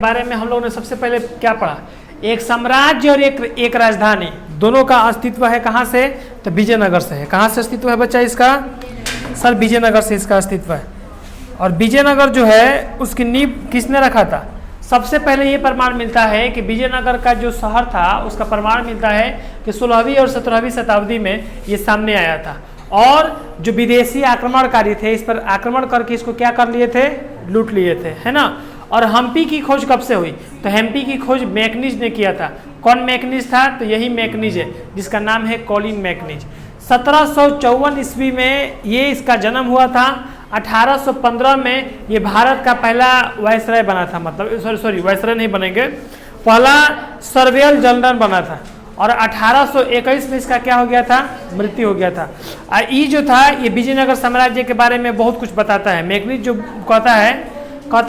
बारे में हम लोगों ने सबसे पहले क्या पढ़ा, एक साम्राज्य और एक राजधानी दोनों का अस्तित्व है। कहाँ से? तो विजयनगर से है। कहाँ से अस्तित्व है बच्चा इसका? सर विजयनगर से इसका अस्तित्व है। और विजयनगर जो है उसकी नींव किसने रखा था? सबसे पहले ये प्रमाण मिलता है कि विजयनगर का जो शहर था उसका प्रमाण मिलता है कि 16वीं और 17वीं शताब्दी में ये सामने आया था। और जो विदेशी आक्रमणकारी थे इस पर आक्रमण करके इसको क्या कर लिए थे? लूट लिए थे, है ना। और हम्पी की खोज कब से हुई? तो हम्पी की खोज मैकनिज ने किया था। कौन मैकनिज था? तो यही मैकनिज है जिसका नाम है कॉलिन मैकनिज। 1754 ईस्वी में ये इसका जन्म हुआ था। 1815 में ये भारत का पहला वायसराय बना था, मतलब सॉरी वायसराय नहीं बनेंगे, पहला सर्वेयर जनरल बना था। और 1821 में इसका क्या हो गया था? मृत्यु हो गया था। ये जो था ये विजयनगर साम्राज्य के बारे में बहुत कुछ बताता है। मैकनिज जो कहता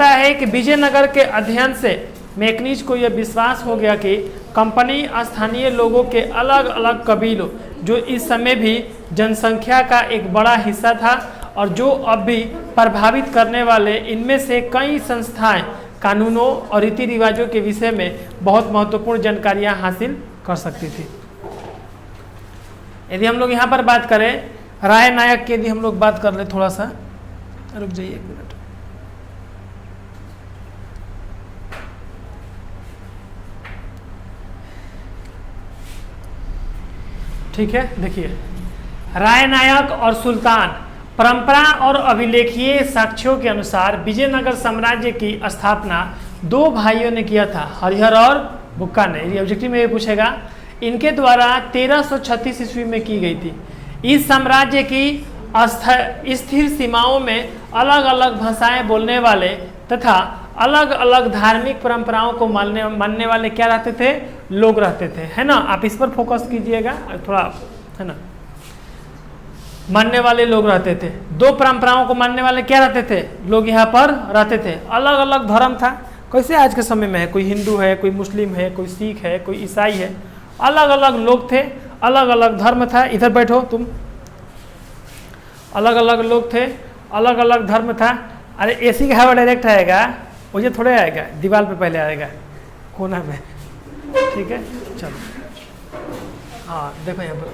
है कि विजयनगर के अध्ययन से मैकनिज को यह विश्वास हो गया कि कंपनी स्थानीय लोगों के अलग अलग कबीलों जो इस समय भी जनसंख्या का एक बड़ा हिस्सा था और जो अब भी प्रभावित करने वाले इनमें से कई संस्थाएं कानूनों और रीति रिवाजों के विषय में बहुत महत्वपूर्ण जानकारियां हासिल कर सकती थी। यदि हम लोग यहाँ पर बात करें राय नायक की, यदि हम लोग बात कर ले, थोड़ा सा रुक जाइए एक मिनट। ठीक है, देखिए राय नायक और सुल्तान। परंपरा और अभिलेखीय साक्ष्यों के अनुसार विजयनगर साम्राज्य की स्थापना दो भाइयों ने किया था, हरिहर और बुक्का ने। ये ऑब्जेक्टिव में ये पूछेगा। इनके द्वारा 1336 ईस्वी में की गई थी। इस साम्राज्य की स्थिर सीमाओं में अलग अलग भाषाएं बोलने वाले तथा अलग अलग धार्मिक परंपराओं को मानने वाले क्या रहते थे? लोग रहते थे, है ना। आप इस पर फोकस कीजिएगा थोड़ा, है ना। मानने वाले लोग रहते थे। दो परंपराओं को मानने वाले क्या रहते थे? लोग यहाँ पर रहते थे। अलग अलग धर्म था, कैसे आज के समय में है, कोई हिंदू है, कोई मुस्लिम है, कोई सिख है, कोई ईसाई है। अलग अलग लोग थे, अलग अलग धर्म था। इधर बैठो तुम। अलग अलग लोग थे, अलग अलग धर्म था। अरे एसी का हवा डायरेक्ट आएगा, मुझे थोड़े आएगा, दीवार पे पहले आएगा कोना में, ठीक है। चलो हाँ देखो यहाँ पर।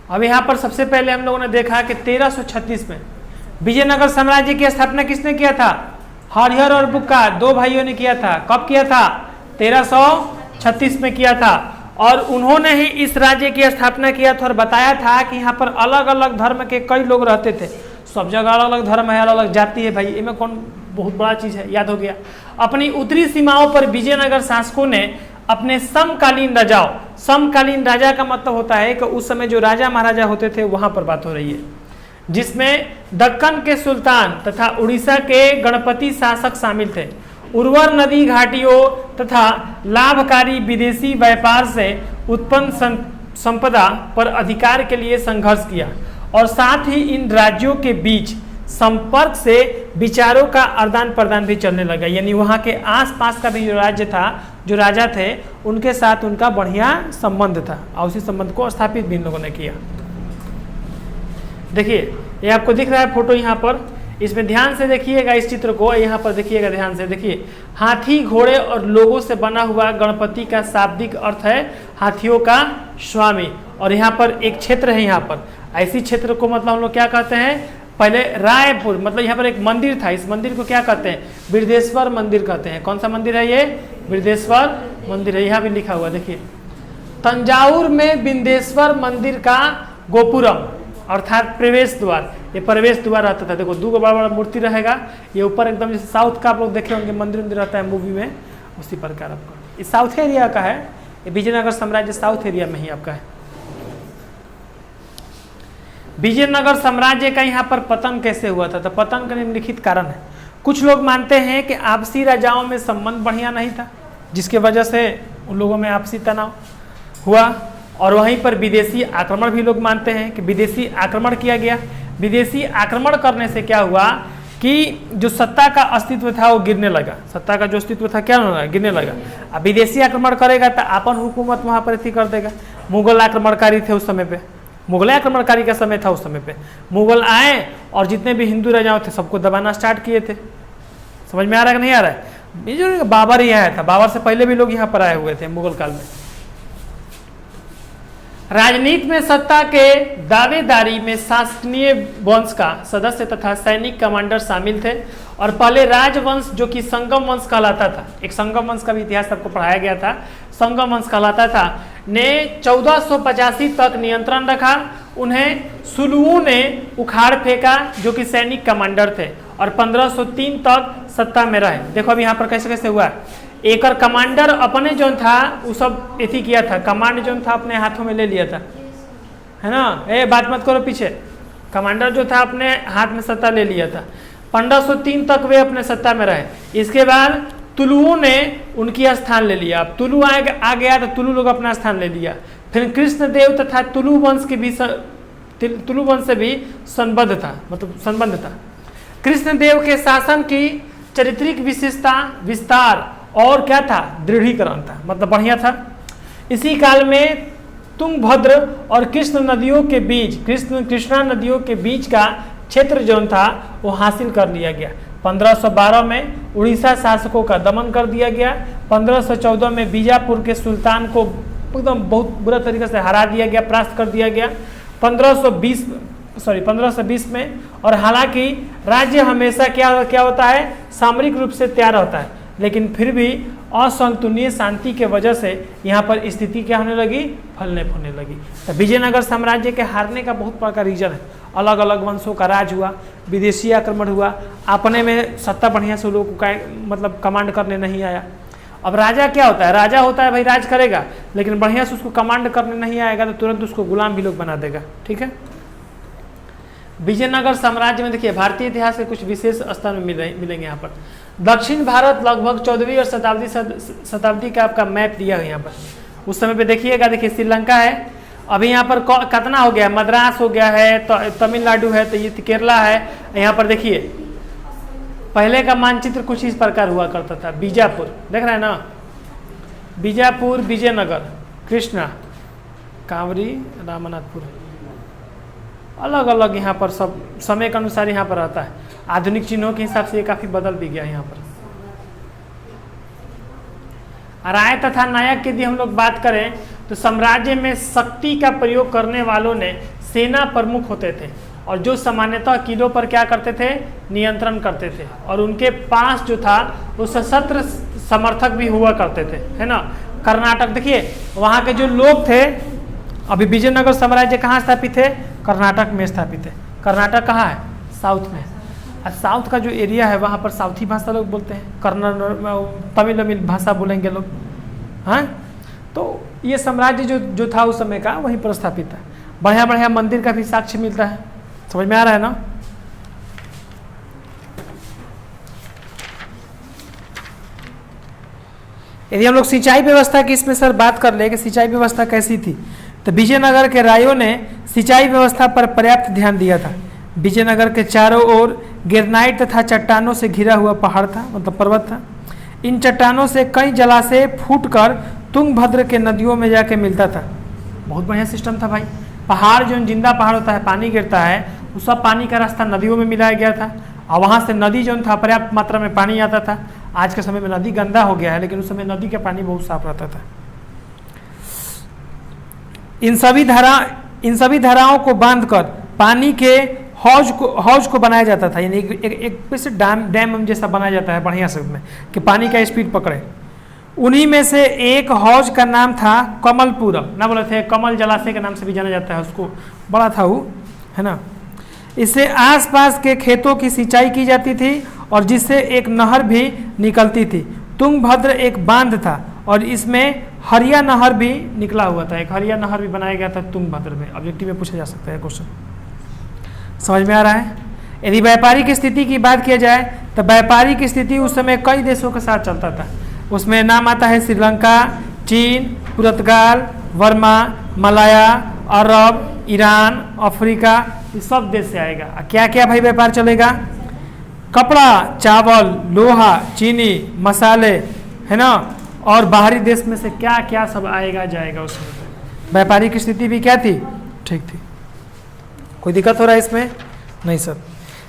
अब यहाँ पर सबसे पहले हम लोगों ने देखा कि 1336 में विजयनगर साम्राज्य की स्थापना किसने किया था? हरिहर और बुक्का दो भाइयों ने किया था। कब किया था? 1336 में किया था। और उन्होंने ही इस राज्य की स्थापना किया था और बताया था कि यहाँ पर अलग अलग धर्म के कई लोग रहते थे। सब जगह अलग अलग धर्म है, अलग अलग जाति है भाई, इनमें कौन बहुत बड़ा चीज़ है, याद हो गया। अपनी उत्तरी सीमाओं पर विजयनगर शासकों ने अपने समकालीन राजा का मतलब होता है कि उस समय जो राजा महाराजा होते थे वहां पर बात हो रही है, जिसमें दक्कन के सुल्तान तथा उड़ीसा के गणपति शासक शामिल थे। उर्वर नदी घाटियों तथा लाभकारी विदेशी व्यापार से उत्पन्न संपदा पर अधिकार के लिए संघर्ष किया और साथ ही इन राज्यों के बीच संपर्क से विचारों का आदान प्रदान भी चलने लगा। यानी वहाँ के आसपास का भी जो राज्य था, जो राजा थे, उनके साथ उनका बढ़िया संबंध था और उसी संबंध को स्थापित भी इन लोगों ने किया। देखिए ये आपको दिख रहा है फोटो यहाँ पर, इसमें ध्यान से देखिएगा इस चित्र को, यहाँ पर देखिएगा ध्यान से। देखिए हाथी घोड़े और लोगों से बना हुआ गणपति का शाब्दिक अर्थ है हाथियों का स्वामी। और यहाँ पर एक क्षेत्र है, यहाँ पर ऐसी क्षेत्र को मतलब हम लोग क्या कहते हैं? पहले रायपुर, मतलब यहाँ पर एक मंदिर था, इस मंदिर को क्या कहते हैं? बिरदेश्वर मंदिर कहते हैं। कौन सा मंदिर है ये? बिरदेश्वर मंदिर है, यहाँ भी लिखा हुआ देखिए। तंजावुर में बिंदेश्वर मंदिर का गोपुरम अर्थात प्रवेश द्वार, ये प्रवेश द्वार रहता था। देखो दो बड़ा बड़ा मूर्ति रहेगा, ये ऊपर एकदम जैसे साउथ का आप लोग देखे होंगे मंदिर रहता है मूवी में, उसी प्रकार आपका ये साउथ एरिया का है। ये विजयनगर साम्राज्य साउथ एरिया में ही आपका है। विजयनगर साम्राज्य का यहाँ पर पतन कैसे हुआ था? तो पतन का निम्नलिखित कारण है। कुछ लोग मानते हैं कि आपसी राजाओं में संबंध बढ़िया नहीं था, जिसके वजह से उन लोगों में आपसी तनाव हुआ। और वहीं पर विदेशी आक्रमण भी लोग मानते हैं कि विदेशी आक्रमण किया गया। विदेशी आक्रमण करने से क्या हुआ कि जो सत्ता का अस्तित्व था वो गिरने लगा। सत्ता का जो अस्तित्व था क्या होगा? गिरने लगा। अब विदेशी आक्रमण करेगा तो अपन हुकूमत वहाँ पर अथी कर देगा। मुगल आक्रमणकारी थे उस समय पे, मुगल आक्रमणकारी का समय था उस समय पे। मुगल आए और जितने भी हिंदू राजाओं थे सबको दबाना स्टार्ट किए थे। समझ में आ रहा है कि नहीं आ रहा है? ये जो बाबर ही आया था, बाबर से पहले भी लोग यहाँ पर आए हुए थे मुगल काल में। राजनीति में सत्ता के दावेदारी में शासकीय वंश का सदस्य तथा सैनिक कमांडर शामिल थे और पहले राजवंश जो कि संगम वंश कहलाता था, एक संगम वंश का भी इतिहास आपको पढ़ाया गया था, संगम वंश कहलाता था, ने 1485 तक नियंत्रण रखा। उन्हें सुलुओं ने उखाड़ फेंका जो कि सैनिक कमांडर थे और 1503 तक सत्ता में रहे। देखो अब यहाँ पर कैसे कैसे हुआ। एक कमांडर अपने जो था वो सब एथी किया था, कमांड जो था अपने हाथों में ले लिया था, है ना, ए बात मत करो पीछे। कमांडर जो था अपने हाथ में सत्ता ले लिया था। 1503 तक वे अपने सत्ता में रहे। इसके बाद तुलुओं ने उनकी स्थान ले लिया। अब तुलु आ गया तो तुलु लोग अपना स्थान ले लिया। फिर कृष्णदेव तथा तुलु वंश के भी तुलु वंश से भी संबद्ध था, मतलब संबंध था। कृष्णदेव के शासन की चारित्रिक विशेषता विस्तार और क्या था, दृढ़ीकरण था, मतलब बढ़िया था। इसी काल में तुंगभद्र और कृष्ण नदियों के बीच कृष्णा नदियों के बीच का क्षेत्र जो था वो हासिल कर लिया गया। 1512 में उड़ीसा शासकों का दमन कर दिया गया। 1514 में बीजापुर के सुल्तान को एकदम बहुत बुरा तरीके से हरा दिया गया, परास्त कर दिया गया 1520 में। और हालांकि राज्य हमेशा क्या होता है, सामरिक रूप से तैयार होता है, लेकिन फिर भी असंतुलित शांति के वजह से यहाँ पर स्थिति क्या होने लगी, फलने फूलने लगी। तो विजयनगर साम्राज्य के हारने का बहुत बड़ा रीजन है, अलग अलग वंशों का राज हुआ, विदेशी आक्रमण हुआ, अपने में सत्ता बढ़िया से लोगों का मतलब कमांड करने नहीं आया। अब राजा क्या होता है, राजा होता है भाई राज करेगा, लेकिन बढ़िया से उसको कमांड करने नहीं आएगा तो तुरंत उसको गुलाम भी लोग बना देगा। ठीक है, विजयनगर साम्राज्य में देखिए भारतीय इतिहास के कुछ विशेष स्थान मिलेंगे यहाँ पर। दक्षिण भारत लगभग 14वीं और शताब्दी का आपका मैप दिया है यहाँ पर। उस समय पे देखिएगा, देखिए श्रीलंका है, अभी यहाँ पर कितना हो गया, मद्रास हो गया है, तमिलनाडु है, तो ये केरला है। यहाँ पर देखिए पहले का मानचित्र कुछ इस प्रकार हुआ करता था। बीजापुर देख रहे हैं ना, बीजापुर, विजयनगर, कृष्णा, कांवरी, रामनाथपुर, अलग अलग यहाँ पर सब समय के अनुसार यहाँ पर रहता है। आधुनिक चिन्हों के हिसाब से ये काफी बदल भी गया यहाँ पर। राय तथा नायक की यदि हम लोग बात करें तो साम्राज्य में शक्ति का प्रयोग करने वालों ने सेना प्रमुख होते थे और जो सामान्यतः किलों पर क्या करते थे, नियंत्रण करते थे, और उनके पास जो था वो सशस्त्र समर्थक भी हुआ करते थे, है ना। कर्नाटक देखिए, वहाँ के जो लोग थे, अभी विजयनगर साम्राज्य कहाँ स्थापित है, कर्नाटक में स्थापित है। कर्नाटक कहाँ है, साउथ में। और साउथ का जो एरिया है वहाँ पर साउथी भाषा लोग बोलते हैं, तमिल भाषा बोलेंगे लोग, हाँ। तो ये साम्राज्य जो था उस समय का वहीं पर स्थापित था। बढ़िया बढ़िया मंदिर का भी साक्ष्य मिलता है, समझ में आ रहा है ना। यदि हम लोग सिंचाई व्यवस्था की इसमें सर बात कर ले कि सिंचाई व्यवस्था कैसी थी, तो विजयनगर के रायों ने सिंचाई व्यवस्था पर पर्याप्त ध्यान दिया था। विजयनगर के चारों ओर गिरनाइट तथा चट्टानों से घिरा हुआ पहाड़ था, मतलब पर्वत था। इन चट्टानों से कई जलाशय फूटकर तुंगभद्र के नदियों में जाके मिलता था। बहुत बढ़िया सिस्टम था भाई। पहाड़ जो जिंदा पहाड़ होता है, पानी गिरता है, उस सब पानी का रास्ता नदियों में मिलाया गया था और वहाँ से नदी जो था पर्याप्त मात्रा में पानी आता था। आज के समय में नदी गंदा हो गया है, लेकिन उस समय नदी का पानी बहुत साफ रहता था। इन सभी धाराओं को बांधकर पानी के हौज को बनाया जाता था, यानी एक से डैम जैसा बनाया जाता है बढ़िया से में कि पानी का स्पीड पकड़े। उन्हीं में से एक हौज का नाम था कमलपुरम, ना बोले थे, कमल जलाशय के नाम से भी जाना जाता है उसको, बड़ा था वो, है ना। इससे आसपास के खेतों की सिंचाई की जाती थी और जिससे एक नहर भी निकलती थी। तुंगभद्र एक बांध था और इसमें हरिया नहर भी निकला हुआ था। एक हरिया नहर भी बनाया गया था तुंगभद्र में। ऑब्जेक्टिव में पूछा जा सकता है क्वेश्चन, समझ में आ रहा है। यदि व्यापारिक स्थिति की बात किया जाए तो व्यापारिक स्थिति उस समय कई देशों के साथ चलता था। उसमें नाम आता है श्रीलंका, चीन, पुर्तगाल, वर्मा, मलाया, अरब, ईरान, अफ्रीका, ये सब देश से आएगा। क्या क्या भाई व्यापार चलेगा, कपड़ा, चावल, लोहा, चीनी, मसाले, है ना, और बाहरी देश में से क्या क्या सब आएगा जाएगा। उसमें व्यापारिक की स्थिति भी क्या थी, ठीक थी। कोई दिक्कत हो रहा है इसमें, नहीं सर।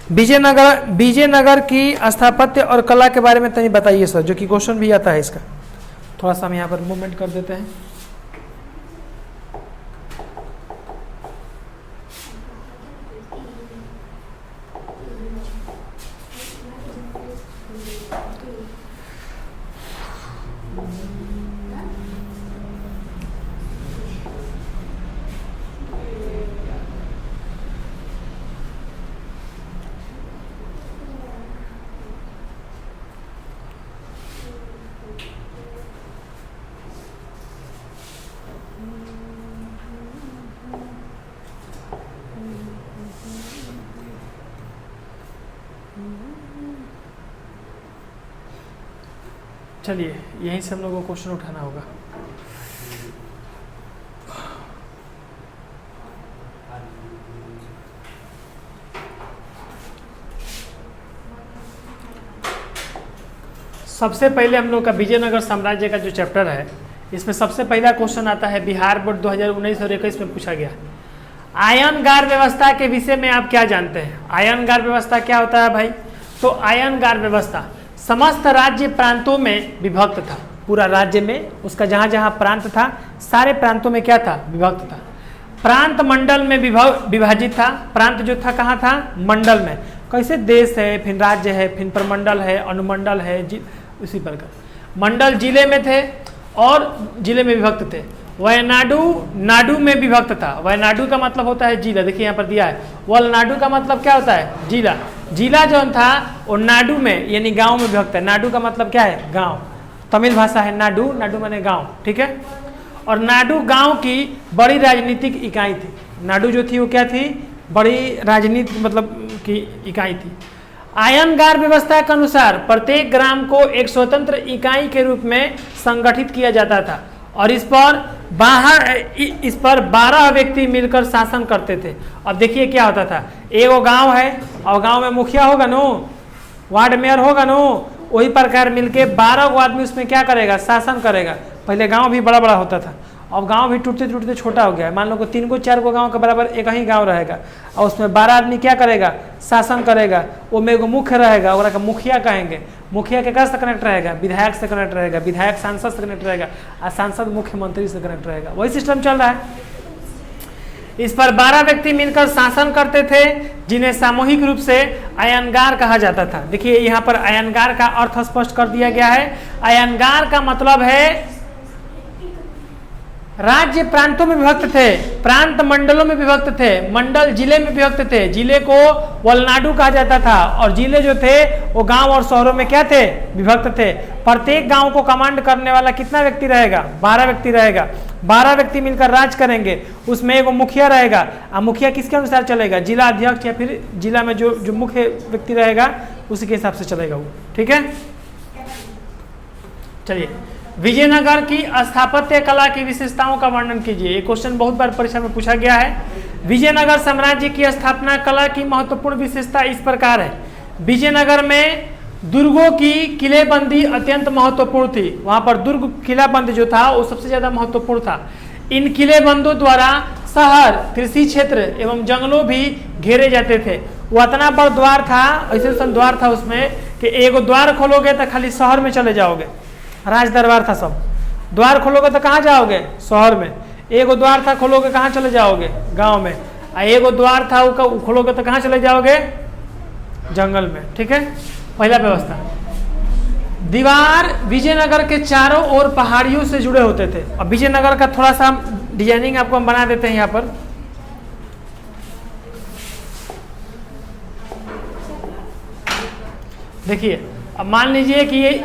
विजयनगर की स्थापत्य और कला के बारे में तनी बताइए सर, जो कि क्वेश्चन भी आता है इसका। थोड़ा सा हम यहाँ पर मूवमेंट कर देते हैं। चलिए यहीं से हम लोगों को क्वेश्चन उठाना होगा। सबसे पहले हम लोग का विजयनगर साम्राज्य का जो चैप्टर है, इसमें सबसे पहला क्वेश्चन आता है बिहार बोर्ड 2019 और 21 में पूछा गया, आयनगार व्यवस्था के विषय में आप क्या जानते हैं। आयनगार व्यवस्था क्या होता है भाई? तो आयनगार व्यवस्था समस्त राज्य प्रांतों में विभक्त था। पूरा राज्य में उसका जहाँ जहाँ प्रांत था, सारे प्रांतों में क्या था? विभक्त था। प्रांत मंडल में विभाजित था। प्रांत जो था कहाँ था? मंडल में। कैसे? देश है, फिर राज्य है, फिर प्रमंडल है, अनुमंडल है, उसी प्रकार। मंडल जिले में थे और जिले में विभक्त थे। वयनाडु नाडु में विभक्त था। वयनाडु का मतलब होता है जिला, देखिए यहाँ पर दिया है। वलनाडु का मतलब क्या होता है? जिला। जिला जो था वो नाडु में यानी गांव में विभक्त है। नाडु का मतलब क्या है? गांव। तमिल भाषा है नाडु, नाडु माने गांव, ठीक है। और नाडु गांव की बड़ी राजनीतिक इकाई थी। नाडु जो थी वो क्या थी? बड़ी राजनीतिक मतलब की इकाई थी। आयनगार व्यवस्था के अनुसार प्रत्येक ग्राम को एक स्वतंत्र इकाई के रूप में संगठित किया जाता था और इस पर 12 व्यक्ति मिलकर शासन करते थे। अब देखिए क्या होता था, एगो गांव है और गांव में मुखिया होगा नो, वार्ड मेयर होगा नो, वही प्रकार मिलके 12 गो आदमी उसमें क्या करेगा? शासन करेगा। पहले गांव भी बड़ा बड़ा होता था, अब गांव भी टूटते टूटते छोटा हो गया है। मान लो कि 3 को 4 को गांव के बराबर एक ही गांव रहेगा और उसमें 12 आदमी क्या करेगा? शासन करेगा। वो में एगो मुख्य रहेगा, ओकरा का मुखिया कहेंगे। मुखिया के कहाँ से कनेक्ट रहेगा? विधायक से कनेक्ट रहेगा, विधायक सांसद से कनेक्ट रहेगा और सांसद मुख्यमंत्री से कनेक्ट रहेगा। वही सिस्टम चल रहा है। इस पर 12 व्यक्ति मिलकर शासन करते थे जिन्हें सामूहिक रूप से आयनगार कहा जाता था। देखिए यहाँ पर आयनगार का अर्थ स्पष्ट कर दिया गया है। आयनगार का मतलब है राज्य प्रांतों में विभक्त थे, प्रांत मंडलों में विभक्त थे, मंडल जिले में विभक्त थे। जिले को वलनाडु कहा जाता था और जिले जो थे वो गांव और शहरों में क्या थे? विभक्त थे। प्रत्येक गांव को कमांड करने वाला कितना व्यक्ति रहेगा? 12 व्यक्ति रहेगा। 12 व्यक्ति मिलकर राज करेंगे। उसमें एगो मुखिया रहेगा और मुखिया किसके अनुसार चलेगा? जिला अध्यक्ष या फिर जिला में जो मुख्य व्यक्ति रहेगा उसी के हिसाब से चलेगा वो, ठीक है। चलिए, विजयनगर की स्थापत्य कला की विशेषताओं का वर्णन कीजिए। ये क्वेश्चन बहुत बार परीक्षा में पूछा गया है। विजयनगर साम्राज्य की स्थापना कला की महत्वपूर्ण विशेषता इस प्रकार है। विजयनगर में दुर्गों की किलेबंदी अत्यंत महत्वपूर्ण थी। वहां पर दुर्ग किलाबंद जो था वो सबसे ज्यादा महत्वपूर्ण था। इन किलेबंदों द्वारा शहर, कृषि क्षेत्र एवं जंगलों भी घेरे जाते थे। वो इतना बड़ा द्वार था, ऐसे द्वार था उसमें कि एगो द्वार खोलोगे तो खाली शहर में चले जाओगे। राज दरबार था सब। द्वार खोलोगे तो कहाँ जाओगे? शहर में। एगो द्वार था, खोलोगे कहाँ चले जाओगे? गांव में। एगो द्वार था वो खोलोगे तो कहाँ चले जाओगे? जंगल में, ठीक है। पहला व्यवस्था। दीवार विजयनगर के चारों ओर पहाड़ियों से जुड़े होते थे। अब विजयनगर का थोड़ा सा डिजाइनिंग आपको हम बना देते हैं यहाँ पर। देखिए, अब मान लीजिए कि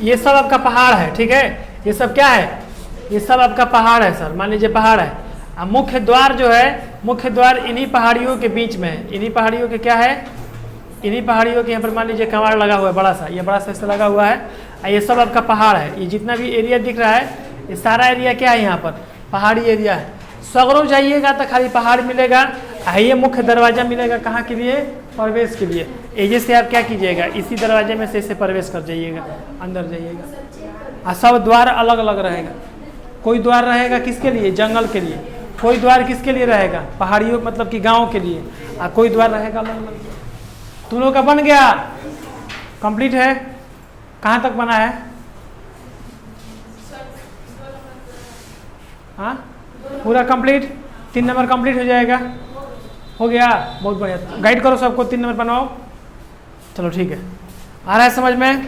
ये सब आपका पहाड़ है, ठीक है। ये सब क्या है? ये सब आपका पहाड़ है सर, मान लीजिए पहाड़ है। अब मुख्य द्वार जो है, मुख्य द्वार इन्हीं पहाड़ियों के बीच में है। इन्हीं पहाड़ियों के क्या है? इन्हीं पहाड़ियों के यहाँ पर मान लीजिए कमाड़ लगा हुआ है, बड़ा सा, ये बड़ा सा ऐसा लगा हुआ है। ये सब आपका पहाड़ है। ये जितना भी एरिया दिख रहा है ये सारा एरिया क्या है? यहाँ पर पहाड़ी एरिया है। सगरों जाइएगा तो खाली पहाड़ मिलेगा। ये मुख्य दरवाजा मिलेगा कहाँ के लिए? प्रवेश के लिए। एजे से आप क्या कीजिएगा? इसी दरवाजे में से इसे प्रवेश कर जाइएगा, अंदर जाइएगा। और सब द्वार अलग अलग रहेगा। कोई द्वार रहेगा किसके लिए? जंगल के लिए। कोई द्वार किसके लिए रहेगा? पहाड़ियों मतलब कि गांव के लिए। और कोई द्वार रहेगा अलग अलग। तुम लोग का बन गया, कंप्लीट है? कहाँ तक बना है? हाँ पूरा कंप्लीट, 3 नंबर कंप्लीट हो जाएगा। हो गया, बहुत बढ़िया। गाइड करो सबको, 3 नंबर बनाओ। चलो ठीक है, आ रहा है समझ में?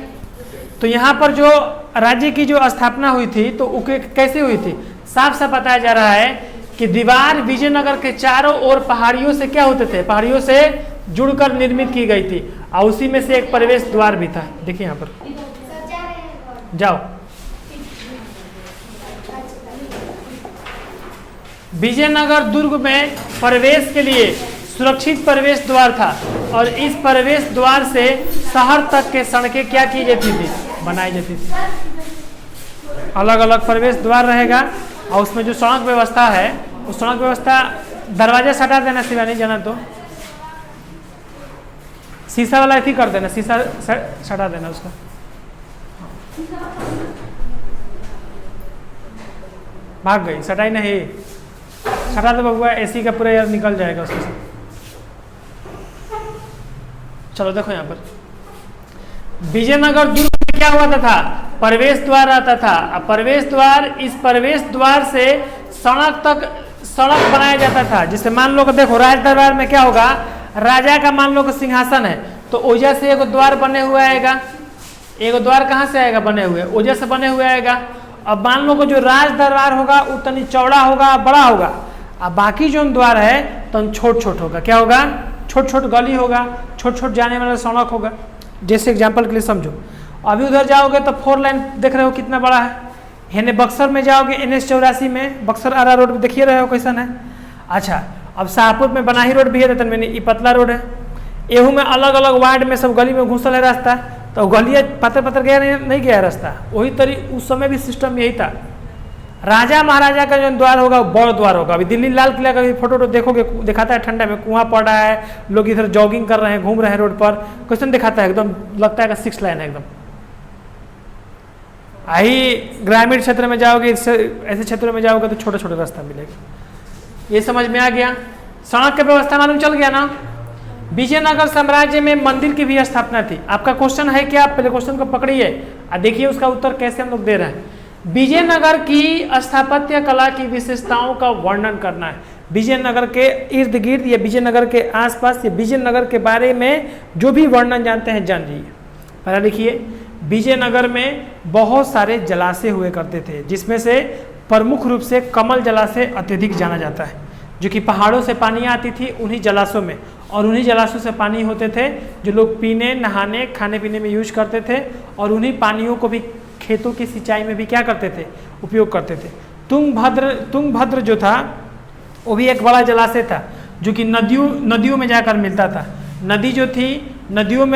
तो यहाँ पर जो राज्य की जो स्थापना हुई थी तो कैसे हुई थी, साफ साफ बताया जा रहा है कि दीवार विजयनगर के चारों ओर पहाड़ियों से क्या होते थे, पहाड़ियों से जुड़कर निर्मित की गई थी और उसी में से एक प्रवेश द्वार भी था। देखिए यहाँ पर, जाओ। विजयनगर दुर्ग में प्रवेश के लिए सुरक्षित प्रवेश द्वार था और इस प्रवेश द्वार से शहर तक के सड़कें क्या की जाती थी, बनाई जाती थी। अलग अलग प्रवेश द्वार रहेगा और उसमें जो सड़क व्यवस्था है, उस सड़क व्यवस्था, दरवाजा सटा देना सिवा नहीं जाना तो शीशा वाला ऐसी कर देना, शीशा सटा देना उसका। भाग गई, सटाई नहीं, सटा तो बबुआ एसी का पूरा यार निकल जाएगा उसके साथ। चलो देखो यहाँ पर विजयनगर दुर्ग में क्या हुआ था, प्रवेश द्वार आता था। अब प्रवेश द्वार, इस प्रवेश द्वार से सड़क बनाया जाता था। जिससे मान लो कि देखो राज दरबार में क्या होगा, राजा का मान लो कि सिंहासन है तो ओजा से एक द्वार बने हुए आएगा। एक द्वार कहाँ से आएगा, बने हुए ओजा से बने हुए आएगा। अब मान लो कि जो राज दरबार होगा उतनी चौड़ा होगा, बड़ा होगा। अब बाकी जो द्वार है तो छोट छोट होगा। क्या होगा, छोट छोट गली होगा, छोट छोट जाने वाला सड़क होगा। जैसे एग्जांपल के लिए समझो, अभी उधर जाओगे तो 4 लाइन देख रहे हो कितना बड़ा है। यानी बक्सर में जाओगे NH84 में, बक्सर आरा रोड देखिए रहे हो कैसा है। अच्छा, अब शाहपुर में बनाही रोड भी है, तो मैंने ये पतला रोड है। एहू में अलग अलग वार्ड में सब गली में घुसल है रास्ता, तो गलियाँ पत्थर पत्थर गया नहीं गया रास्ता। वही तरी उस समय भी सिस्टम यही था। राजा महाराजा का जो द्वार होगा वो बड़ा द्वार होगा। अभी दिल्ली लाल किला का फोटो देखोगे, दिखाता है ठंडा में कुआं पड़ रहा है, लोग इधर जॉगिंग कर रहे हैं, घूम रहे हैं रोड पर, क्वेश्चन दिखाता है, एकदम लगता है कि 6 लाइन है एकदम। आई ग्रामीण क्षेत्र में जाओगे, ऐसे क्षेत्रों में जाओगे तो छोटे छोटे रास्ता मिलेगा। ये समझ में आ गया, सड़क की व्यवस्था मालूम चल गया ना। विजयनगर साम्राज्य में मंदिर की भी स्थापना थी। आपका क्वेश्चन है कि आप पहले क्वेश्चन को पकड़िए और देखिए उसका उत्तर कैसे हम लोग दे रहे हैं। विजयनगर की स्थापत्य कला की विशेषताओं का वर्णन करना है। विजयनगर के इर्द गिर्द या विजयनगर के आसपास या विजयनगर के बारे में जो भी वर्णन जानते हैं जान लीजिए। पहला लिखिए, विजयनगर में बहुत सारे जलाशय हुए करते थे, जिसमें से प्रमुख रूप से कमल जलाशय अत्यधिक जाना जाता है, जो कि पहाड़ों से पानी आती थी उन्हीं जलाशयों में, और उन्हीं जलाशयों से पानी होते थे जो लोग पीने, नहाने, खाने पीने में यूज करते थे, और उन्हीं पानियों को भी खेतों की सिंचाई में भी क्या करते थे, उपयोग करते थे। तुंगभद्र जो था वो भी एक बड़ा जलाशय था, जो कि नदियों में जाकर मिलता था। नदी जो थी, नदियों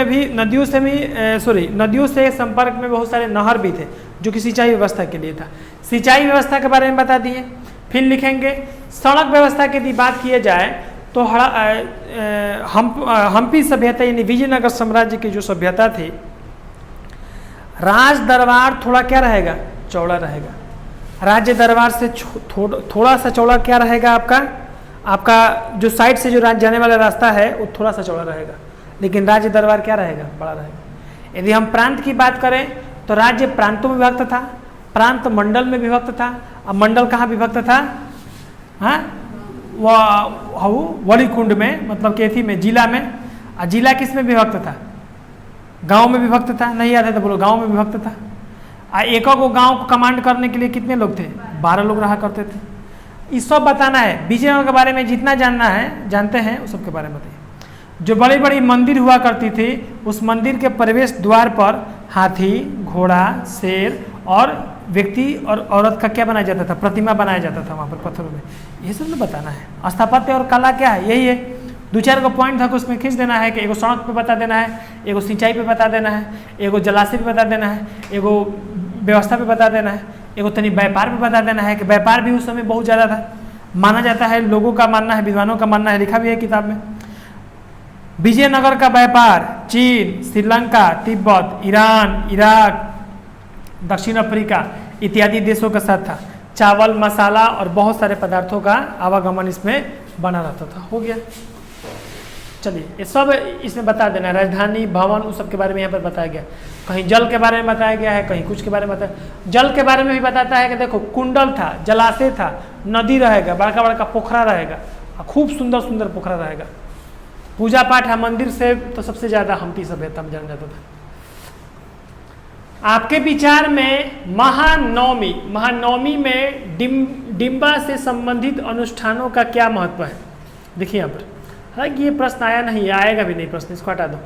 से संपर्क में बहुत सारे नहर भी थे, जो कि सिंचाई व्यवस्था के लिए था। सिंचाई व्यवस्था के बारे में बता दिए। फिर लिखेंगे सड़क व्यवस्था की यदि बात किया जाए तो हम्पी सभ्यता यानी विजयनगर साम्राज्य की जो सभ्यता थी, राज दरबार थोड़ा क्या रहेगा, चौड़ा रहेगा। राज्य दरबार से थोड़ा सा चौड़ा क्या रहेगा, आपका जो साइड से जो जाने वाला रास्ता है वो थोड़ा सा चौड़ा रहेगा, लेकिन राज्य दरबार क्या रहेगा, बड़ा रहेगा। यदि हम प्रांत की बात करें तो राज्य प्रांतों में विभक्त था, प्रांत मंडल में विभक्त था। अब मंडल कहाँ विभक्त था, हाँ वलीकुंड में, मतलब केथी में, जिला में। और जिला किस में विभक्त था, गांव में विभक्त था। नहीं याद है तो बोलो, गांव में विभक्त था। एक को गांव को कमांड करने के लिए कितने लोग थे, 12 लोग रहा करते थे। ये सब बताना है। विजयनगर के बारे में जितना जानना है, जानते हैं उस सब के बारे में बताइए। जो बड़ी बड़ी मंदिर हुआ करती थी, उस मंदिर के प्रवेश द्वार पर हाथी, घोड़ा, शेर और व्यक्ति और औरत का क्या बनाया जाता था, प्रतिमा बनाया जाता था वहाँ पर पत्थरों में। ये सब तो बताना है। स्थापत्य और कला क्या है, यही है। 2-4 को पॉइंट था उसमें खींच देना है कि एगो सड़क पे बता देना है, एगो सिंचाई पे बता देना है, एगो जलाशय पे बता देना है, एगो व्यवस्था पे बता देना है, एगो तनी व्यापार पे बता देना है कि व्यापार भी उस समय बहुत ज़्यादा था, माना जाता है। लोगों का मानना है, विद्वानों का मानना है, लिखा भी है किताब में। विजयनगर का व्यापार चीन, श्रीलंका, तिब्बत, ईरान, इराक, दक्षिण अफ्रीका इत्यादि देशों के साथ था। चावल, मसाला और बहुत सारे पदार्थों का आवागमन इसमें बना रहता था। हो गया। चलिए ये सब इसमें बता देना है, राजधानी भवन उस सब के बारे में यहाँ पर बताया गया। कहीं जल के बारे में बताया गया है, कहीं कुछ के बारे में बताया। जल के बारे में भी बताता है कि देखो कुंडल था, जलाशय था, नदी रहेगा, बड़का बड़का पोखरा रहेगा, खूब सुंदर सुंदर पोखरा रहेगा। पूजा पाठ है मंदिर से तो सबसे ज़्यादा हम्पी सभ्यता में जाना जाता था। आपके विचार में महानवमी में डिम्बा से संबंधित अनुष्ठानों का क्या महत्व है? देखिए यहाँ पर, हालांकि ये प्रश्न आया नहीं, आएगा भी नहीं प्रश्न, इसको हटा दो।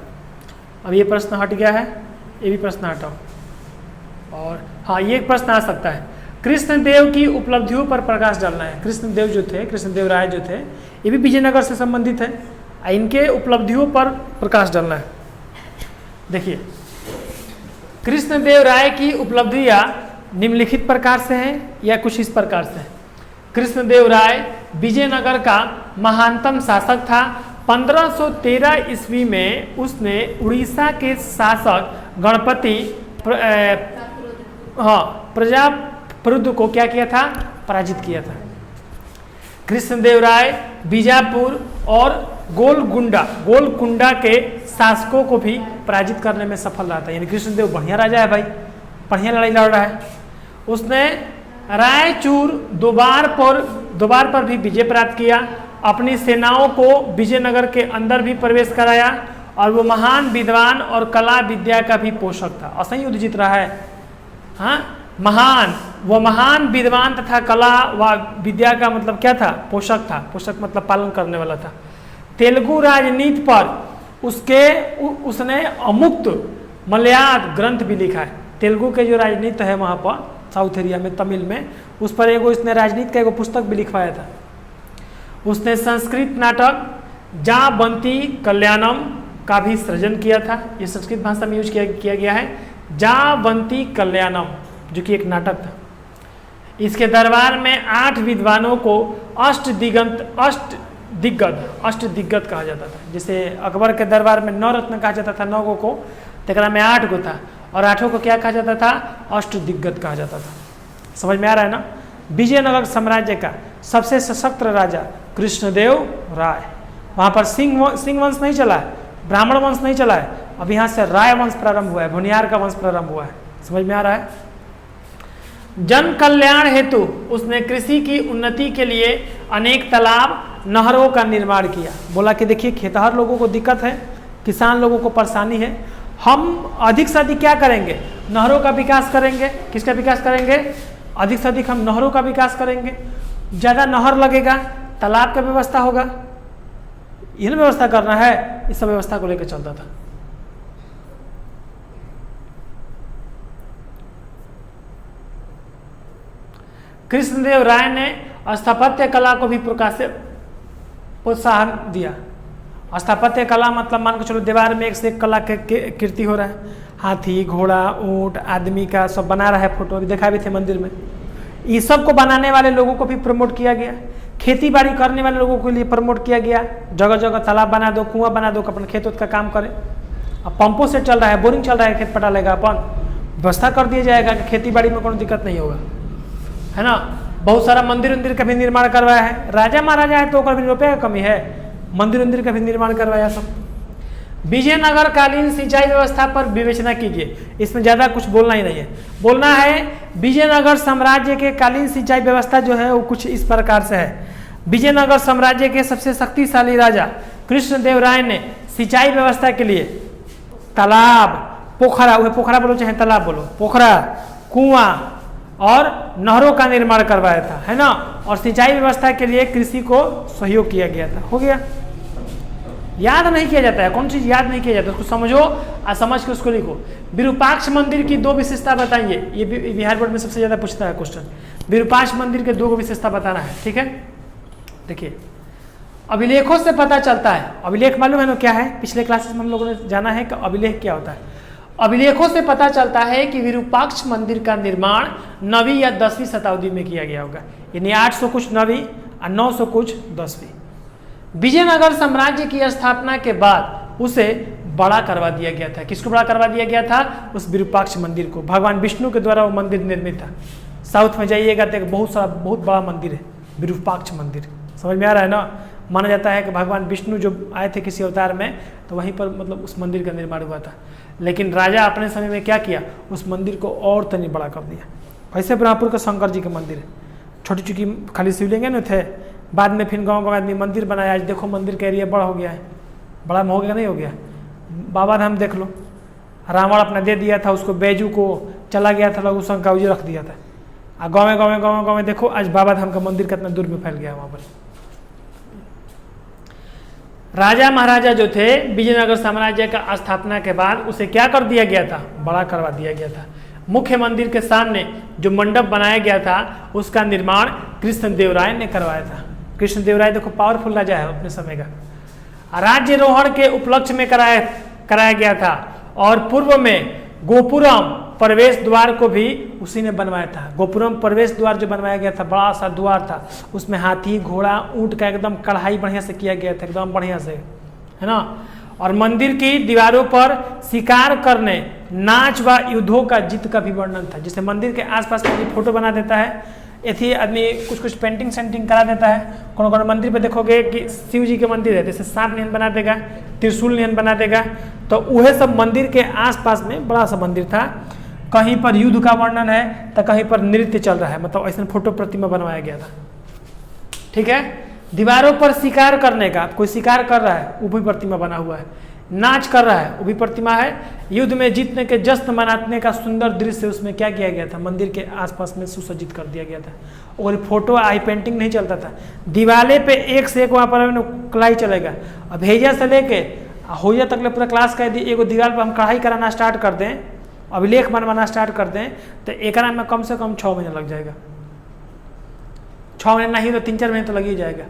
अब ये प्रश्न हट गया है, ये भी प्रश्न हटाओ। और हाँ, ये प्रश्न आ सकता है, कृष्णदेव की उपलब्धियों पर प्रकाश डालना है। कृष्णदेव जो थे, कृष्णदेव राय जो थे, ये भी विजयनगर से संबंधित है, इनके उपलब्धियों पर प्रकाश डालना है। देखिए, कृष्णदेव राय की उपलब्धियां निम्नलिखित प्रकार से हैं या कुछ इस प्रकार से हैं। कृष्णदेव राय विजयनगर का महानतम शासक था। 1513 ईस्वी में उसने उड़ीसा के शासक गणपति प्रजापरुद्ध को क्या किया था? पराजित किया था। कृष्णदेव राय बीजापुर और गोलकुंडा के शासकों को भी पराजित करने में सफल रहा था। यानी कृष्णदेव बढ़िया राजा है भाई, बढ़िया लड़ाई लड़ रहा है। उसने रायचूर दोबार पर भी विजय प्राप्त किया, अपनी सेनाओं को विजयनगर के अंदर भी प्रवेश कराया और वो महान विद्वान और कला विद्या का भी पोषक था। असही युद्ध जीत रहा है, हाँ, महान विद्वान तथा कला व विद्या का मतलब क्या था? पोषक था। पोषक मतलब पालन करने वाला था। तेलुगु राजनीति पर उसने अमुक्त मलयालम ग्रंथ भी लिखा है। तेलुगु के जो राजनीति है वहाँ पर साउथ एरिया में, तमिल में, उस पर इसने राजनीति का एक पुस्तक भी लिखवाया था। उसने संस्कृत नाटक जाबंती कल्याणम का भी सृजन किया था। ये संस्कृत भाषा में यूज किया गया है, जाबंती कल्याणम, जो कि एक नाटक था। इसके दरबार में 8 विद्वानों को अष्टदिग्गज कहा जाता था। जैसे अकबर के दरबार में 9 रत्न कहा जाता था 9 को, तेकरा में 8 को था, और 8 को क्या कहा जाता था? अष्टदिग्गज कहा जाता था। समझ में आ रहा है ना? विजयनगर साम्राज्य का सबसे सशक्त राजा कृष्णदेव राय। वहाँ पर सिंह वंश नहीं चला है, ब्राह्मण वंश नहीं चला है, अब यहाँ से राय वंश प्रारंभ हुआ है, भुनियार का वंश प्रारंभ हुआ है। समझ में आ रहा है? जन कल्याण हेतु उसने कृषि की उन्नति के लिए अनेक तालाब, नहरों का निर्माण किया। बोला कि देखिए खेतहर लोगों को दिक्कत है, किसान लोगों को परेशानी है, हम अधिक से अधिक क्या करेंगे? नहरों का विकास करेंगे। किसका विकास करेंगे? अधिक से अधिक हम नहरों का विकास करेंगे। ज़्यादा नहर लगेगा, तालाब का व्यवस्था होगा, यह व्यवस्था करना है। इस सब व्यवस्था को लेकर चलता था। कृष्णदेव राय ने स्थापत्य कला को भी प्रोत्साहन दिया। स्थापत्य कला मतलब मान के चलो दीवार में एक से एक कला कृति हो रहा है, हाथी, घोड़ा, ऊंट, आदमी का सब बना रहा है, फोटो भी देखा भी थे मंदिर में। ये सब को बनाने वाले लोगों को भी प्रमोट किया गया। खेती बाड़ी करने वाले लोगों के लिए प्रमोट किया गया। जगह जगह तालाब बना दो, कुआं बना दो, अपने खेत का काम करें। अब पंपों से चल रहा है, बोरिंग चल रहा है, खेत पटा लेगा, अपन व्यवस्था कर दिया जाएगा कि खेती बाड़ी में कोई दिक्कत नहीं होगा, है ना। बहुत सारा मंदिर का भी निर्माण करवाया है। राजा महाराजा है तो भी रुपये का कमी है, मंदिर का भी निर्माण करवाया सब। विजयनगर कालीन सिंचाई व्यवस्था पर विवेचना कीजिए। इसमें ज़्यादा कुछ बोलना ही नहीं है। बोलना है विजयनगर साम्राज्य के कालीन सिंचाई व्यवस्था जो है वो कुछ इस प्रकार से है। विजयनगर साम्राज्य के सबसे शक्तिशाली राजा कृष्णदेव राय ने सिंचाई व्यवस्था के लिए तालाब, पोखरा, वह पोखरा बोलो चाहे तालाब बोलो, पोखरा, कुआं और नहरों का निर्माण करवाया था, है ना। और सिंचाई व्यवस्था के लिए कृषि को सहयोग किया गया था। हो गया, याद नहीं किया जाता है, कौन चीज याद नहीं किया जाता, उसको समझो और समझ के उसको लिखो। विरूपाक्ष मंदिर की 2 विशेषता बताइए। ये बिहार बोर्ड में सबसे ज्यादा पूछता है क्वेश्चन। विरूपाक्ष मंदिर के 2 विशेषता बताना है, ठीक है। देखिए, अभिलेखों से पता चलता है। अभिलेख मालूम है ना क्या है? पिछले क्लासेस में हम लोगों ने जाना है कि अभिलेख क्या होता है। अभिलेखों से पता चलता है कि विरूपाक्ष मंदिर का निर्माण 9वीं या 10वीं शताब्दी में किया गया होगा। यानी 800 कुछ 9वीं और 900 कुछ 10वीं। विजयनगर साम्राज्य की स्थापना के बाद उसे बड़ा करवा दिया गया था। किसको बड़ा करवा दिया गया था? उस विरूपाक्ष मंदिर को। भगवान विष्णु के द्वारा वो मंदिर निर्मित था। साउथ में जाइएगा तो बहुत बड़ा मंदिर है, विरूपाक्ष मंदिर। समझ में आ रहा है ना। माना जाता है कि भगवान विष्णु जो आए थे किसी अवतार में, तो वहीं पर मतलब उस मंदिर का निर्माण हुआ था। लेकिन राजा अपने समय में क्या किया, उस मंदिर को और तनी बड़ा कर दिया। वैसे ब्रह्मपुर का शंकर जी का मंदिर है, छोटी छोटी खाली शिवलिंग न थे, बाद में फिर गाँव आदमी मंदिर बनाया। आज देखो मंदिर का एरिया बड़ा हो गया है, बड़ा हो गया नहीं हो गया। बाबा धाम देख लो, रावण अपना दे दिया था उसको, बैजू को चला गया था, लघु शंका जी रख दिया था। और गाँव में देखो आज बाबा धाम का मंदिर कितना दूर में फैल गया वहाँ पर। राजा महाराजा जो थे विजयनगर साम्राज्य का स्थापना के बाद उसे क्या कर दिया गया था, बड़ा करवा दिया गया था। मुख्य मंदिर के सामने जो मंडप बनाया गया था उसका निर्माण कृष्णदेवराय ने करवाया था। कृष्णदेवराय देखो पावरफुल राजा है अपने समय का। राज्यरोहण के उपलक्ष्य में कराया गया था और पूर्व में गोपुरम प्रवेश द्वार को भी उसी ने बनवाया था। गोपुरम प्रवेश द्वार जो बनवाया गया था, बड़ा सा द्वार था, उसमें हाथी घोड़ा ऊंट का एकदम कढ़ाई बढ़िया से किया गया था, एकदम बढ़िया से, है ना। और मंदिर की दीवारों पर शिकार करने, नाच व युद्धों का जीत का भी वर्णन था। जैसे मंदिर के आसपास में फोटो बना देता है, ऐसी आदमी कुछ पेंटिंग सेंटिंग करा देता है। कौन मंदिर पे देखोगे कि शिव जी के मंदिर है, जैसे सांप नियन बना देगा, त्रिशूल नियन बना देगा, तो वह सब मंदिर के आसपास में बड़ा सा मंदिर था। कहीं पर युद्ध का वर्णन है तो कहीं पर नृत्य चल रहा है, मतलब ऐसा फोटो प्रतिमा बनवाया गया था। ठीक है, दीवारों पर शिकार करने का, कोई शिकार कर रहा है वो भी प्रतिमा बना हुआ है, नाच कर रहा है वो भी प्रतिमा है, युद्ध में जीतने के जश्न मनाने का सुंदर दृश्य उसमें क्या किया गया था, मंदिर के आसपास में सुसज्जित कर दिया गया था। और फोटो आई पेंटिंग नहीं चलता था, दीवाले पे एक से एक वहाँ पर कढ़ाई चलेगा। अब भेजा से लेके होया तक पूरा क्लास का यदि एगो दीवार पर हम कढ़ाई कराना स्टार्ट कर दें, अभिलेख बनवाना स्टार्ट कर दें, तो एक में कम से कम 6 महीने लग जाएगा। 6 महीने नहीं तो 3-4 महीने तो लग ही जाएगा।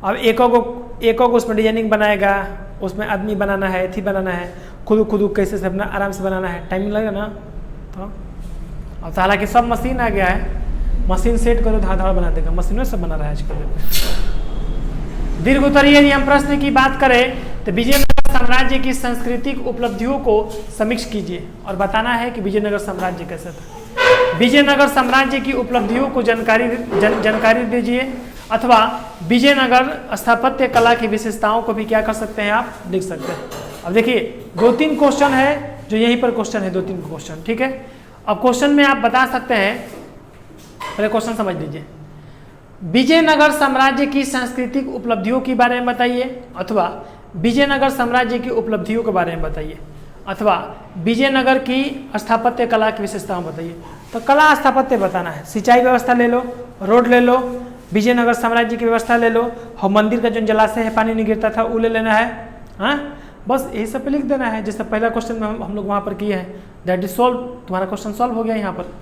अब एक उसमें डिजाइनिंग बनाएगा, उसमें आदमी बनाना है, एथी बनाना है, खुद कैसे से अपना आराम से बनाना है, टाइम लगेगा ना। तो अब तो हालांकि सब मशीन आ गया है, मशीन सेट करो धाड़ बना देगा, मशीनों से बना रहा है आजकल। दीर्घ उत्तरीय यदि हम प्रश्न की बात करें तो विजयनगर साम्राज्य की सांस्कृतिक उपलब्धियों को समीक्षा कीजिए और बताना है कि विजयनगर साम्राज्य कैसा था। विजयनगर साम्राज्य की उपलब्धियों को जानकारी दीजिए, अथवा विजयनगर स्थापत्य कला की विशेषताओं को भी क्या कर सकते हैं, आप लिख सकते हैं। अब देखिए 2-3 क्वेश्चन है जो यहीं पर क्वेश्चन है, 2-3 क्वेश्चन, ठीक है। अब क्वेश्चन में आप बता सकते हैं, पहले क्वेश्चन समझ लीजिए। विजयनगर साम्राज्य की सांस्कृतिक उपलब्धियों के बारे में बताइए, अथवा विजयनगर साम्राज्य की उपलब्धियों के बारे में बताइए, अथवा विजयनगर की स्थापत्य कला की विशेषताओं बताइए। तो कला स्थापत्य बताना है, सिंचाई व्यवस्था ले लो, रोड ले लो, विजयनगर साम्राज्य की व्यवस्था ले लो, और मंदिर का जो जलाशय है पानी नहीं गिरता था वो ले लेना है। हाँ, बस यही सब पे लिख देना है। जैसे पहला क्वेश्चन में हम लोग वहाँ पर किए हैं, दैट इज सॉल्व, तुम्हारा क्वेश्चन सॉल्व हो गया यहाँ पर।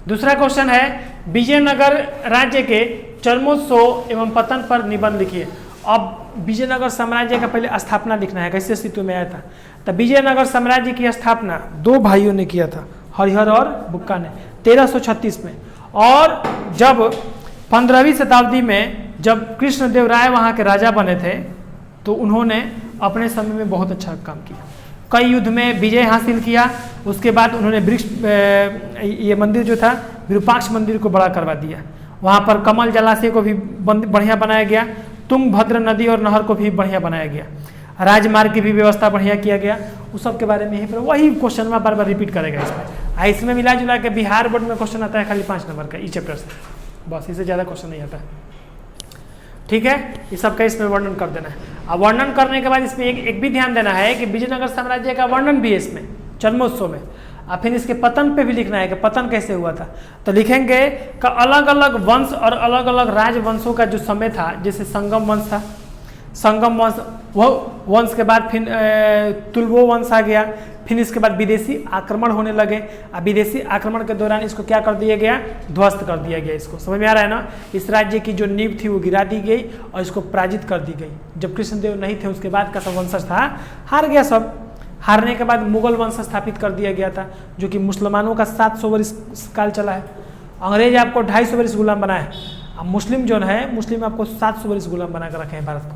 दूसरा क्वेश्चन है विजयनगर राज्य के चरमोत्सव एवं पतन पर निबंध लिखिए। अब विजयनगर साम्राज्य का पहले स्थापना लिखना है, कैसे अस्तित्व में आया था। तो विजयनगर साम्राज्य की स्थापना 2 भाइयों ने किया था, हरिहर और बुक्का ने, 1336 में। और जब 15वीं शताब्दी में जब कृष्णदेवराय वहाँ के राजा बने थे, तो उन्होंने अपने समय में बहुत अच्छा काम किया, कई युद्ध में विजय हासिल किया। उसके बाद उन्होंने ये मंदिर जो था विरूपाक्ष मंदिर को बड़ा करवा दिया, वहाँ पर कमल जलाशय को भी बढ़िया बनाया गया, तुंगभद्र नदी और नहर को भी बढ़िया बनाया गया, राजमार्ग की भी व्यवस्था बढ़िया किया गया। उस सब के बारे में यहीं पर वही क्वेश्चन में बार बार रिपीट करेगा इसमें। इसमें मिला जुला के बिहार बोर्ड में क्वेश्चन आता है खाली 5 नंबर का, इस चैप्टर से, बस इससे ज़्यादा क्वेश्चन नहीं आता। ठीक है, इस सब का इसमें वर्णन कर देना है। अब वर्णन करने के बाद इसमें एक भी ध्यान देना है कि विजयनगर साम्राज्य का वर्णन भी है इसमें चरमोत्सव में, और फिर इसके पतन पे भी लिखना है कि पतन कैसे हुआ था। तो लिखेंगे कि अलग अलग वंश और अलग अलग राजवंशों का जो समय था, जैसे संगम वंश था, संगम वंश, वह वंश के बाद फिर तुलवो वंश आ गया, फिर इसके बाद विदेशी आक्रमण होने लगे। अब विदेशी आक्रमण के दौरान इसको क्या कर दिया गया, ध्वस्त कर दिया गया। इसको समझ में आ रहा है ना। इस राज्य की जो नींव थी वो गिरा दी गई और इसको पराजित कर दी गई। जब कृष्णदेव नहीं थे उसके बाद का सब वंशज था हार गया। सब हारने के बाद मुगल वंश स्थापित कर दिया गया था, जो कि मुसलमानों का 700 वर्ष काल चला है। अंग्रेज आपको 250 वर्ष गुलाम बनाए हैं। अब मुस्लिम जो है, मुस्लिम आपको 700 वर्ष गुलाम बना कर रखे हैं भारत को।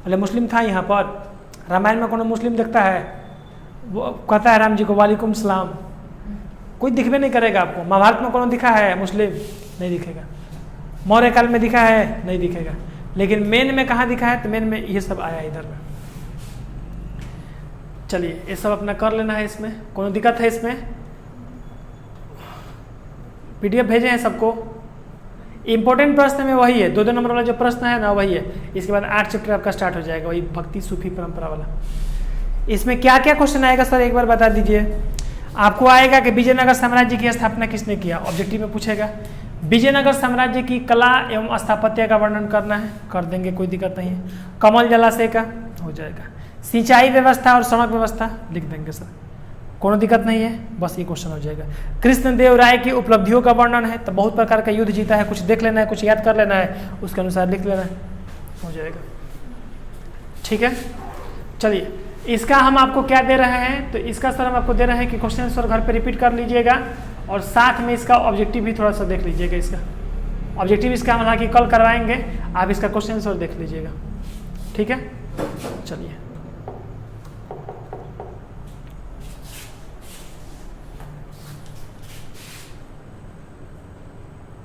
पहले मुस्लिम था यहाँ पर, रामायण में कौन मुस्लिम दिखता है, वो कहता है राम जी को वालेकुम सलाम, कोई दिखबे नहीं करेगा आपको। महाभारत में कौन दिखा है मुस्लिम, नहीं दिखेगा। मौर्य काल में दिखा है? नहीं दिखेगा। लेकिन मेन में कहाँ दिखा है? तो मेन में ये सब आया इधर में। चलिए ये सब अपना कर लेना है। इसमें कोई दिक्कत है? इसमें PDF भेजे हैं सबको। इंपॉर्टेंट प्रश्न में वही है, 2 नंबर वाला जो प्रश्न है ना वही है। इसके बाद 8 चैप्टर आपका स्टार्ट हो जाएगा, वही भक्ति सूफी परंपरा वाला। इसमें क्या क्या क्वेश्चन आएगा सर एक बार बता दीजिए। आपको आएगा कि विजयनगर साम्राज्य की स्थापना किसने किया, ऑब्जेक्टिव में पूछेगा। विजयनगर साम्राज्य की कला एवं स्थापत्य का वर्णन करना है, कर देंगे, कोई दिक्कत नहीं है। कमल जलाशय का हो जाएगा। सिंचाई व्यवस्था और सड़क व्यवस्था लिख देंगे सर, कोनो दिक्कत नहीं है, बस ये क्वेश्चन हो जाएगा। कृष्णदेव राय की उपलब्धियों का वर्णन है, तो बहुत प्रकार का युद्ध जीता है, कुछ देख लेना है, कुछ याद कर लेना है, उसके अनुसार लिख लेना है, हो जाएगा। ठीक है, चलिए इसका हम आपको क्या दे रहे हैं, तो इसका सर हम आपको दे रहे हैं कि क्वेश्चन सर घर पे रिपीट कर लीजिएगा और साथ में इसका ऑब्जेक्टिव भी थोड़ा सा देख लीजिएगा। इसका ऑब्जेक्टिव इसका हम हालांकि कल करवाएंगे, आप इसका क्वेश्चन सर देख लीजिएगा। ठीक है, चलिए।